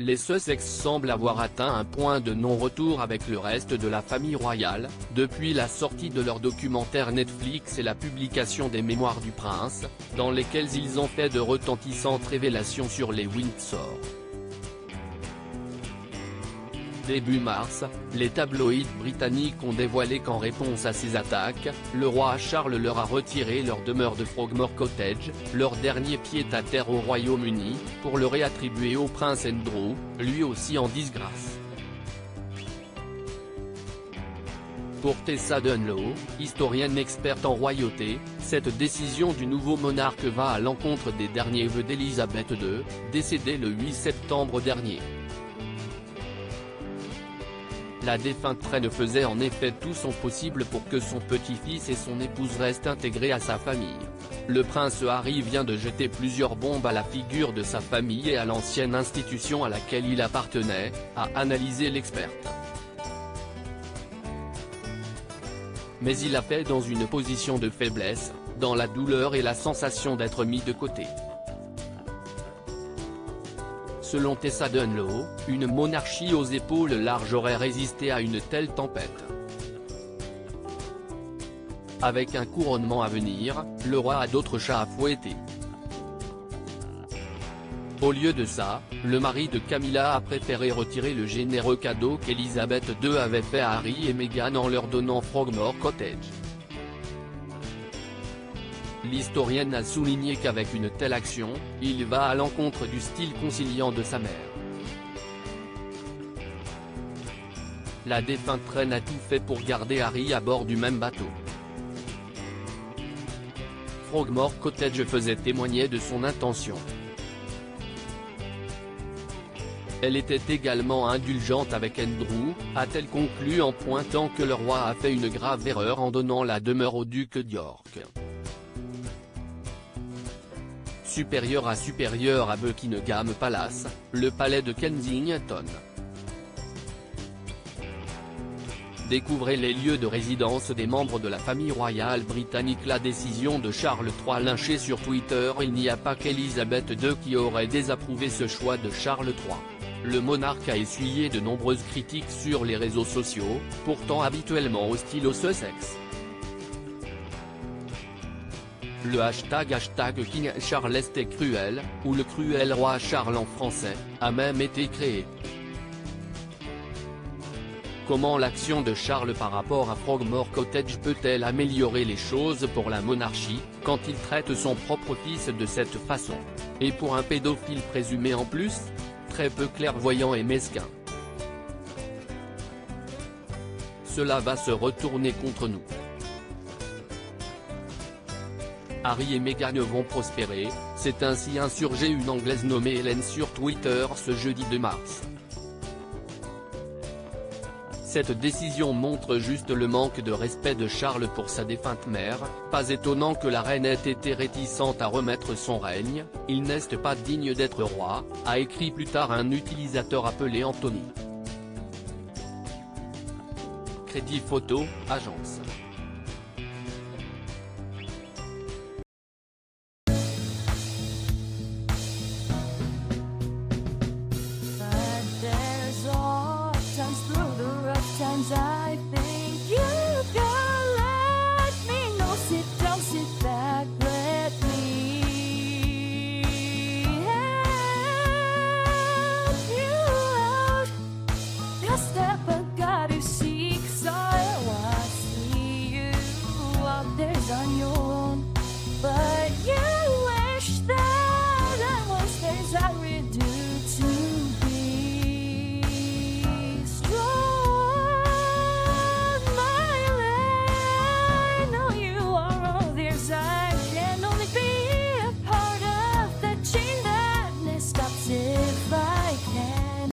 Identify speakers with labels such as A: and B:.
A: les Sussex semblent avoir atteint un point de non-retour avec le reste de la famille royale, depuis la sortie de leur documentaire Netflix et la publication des Mémoires du Prince, dans lesquels ils ont fait de retentissantes révélations sur les Windsor. Début mars, les tabloïds britanniques ont dévoilé qu'en réponse à ces attaques, le roi Charles leur a retiré leur demeure de Frogmore Cottage, leur dernier pied-à-terre au Royaume-Uni, pour le réattribuer au prince Andrew, lui aussi en disgrâce. Pour Tessa Dunlow, historienne experte en royauté, cette décision du nouveau monarque va à l'encontre des derniers vœux d'Élisabeth II, décédée le 8 septembre dernier. La défunte reine faisait en effet tout son possible pour que son petit-fils et son épouse restent intégrés à sa famille. Le prince Harry vient de jeter plusieurs bombes à la figure de sa famille et à l'ancienne institution à laquelle il appartenait, a analysé l'experte. Mais il l'a fait dans une position de faiblesse, dans la douleur et la sensation d'être mis de côté. Selon Tessa Dunlow, une monarchie aux épaules larges aurait résisté à une telle tempête. Avec un couronnement à venir, le roi a d'autres chats à fouetter. Au lieu de ça, le mari de Camilla a préféré retirer le généreux cadeau qu'Élisabeth II avait fait à Harry et Meghan en leur donnant Frogmore Cottage. L'historienne a souligné qu'avec une telle action, il va à l'encontre du style conciliant de sa mère. La défunte reine a tout fait pour garder Harry à bord du même bateau. Frogmore Cottage faisait témoigner de son intention. Elle était également indulgente avec Andrew, a-t-elle conclu en pointant que le roi a fait une grave erreur en donnant la demeure au duc d'York. Supérieur à Buckingham Palace, le palais de Kensington. Découvrez les lieux de résidence des membres de la famille royale britannique. La décision de Charles III lynché sur Twitter. Il n'y a pas qu'Élisabeth II qui aurait désapprouvé ce choix de Charles III. Le monarque a essuyé de nombreuses critiques sur les réseaux sociaux, pourtant habituellement hostiles aux Sussex. Le hashtag King Charles est cruel, ou le cruel roi Charles en français, a même été créé. Comment l'action de Charles par rapport à Frogmore Cottage peut-elle améliorer les choses pour la monarchie, quand il traite son propre fils de cette façon? Et pour un pédophile présumé en plus? Très peu clairvoyant et mesquin. Cela va se retourner contre nous. Harry et Meghan vont prospérer, s'est ainsi insurgée une Anglaise nommée Hélène sur Twitter ce jeudi 2 mars. Cette décision montre juste le manque de respect de Charles pour sa défunte mère, pas étonnant que la reine ait été réticente à remettre son règne, il n'est pas digne d'être roi, a écrit plus tard un utilisateur appelé Anthony. Crédit photo, agence.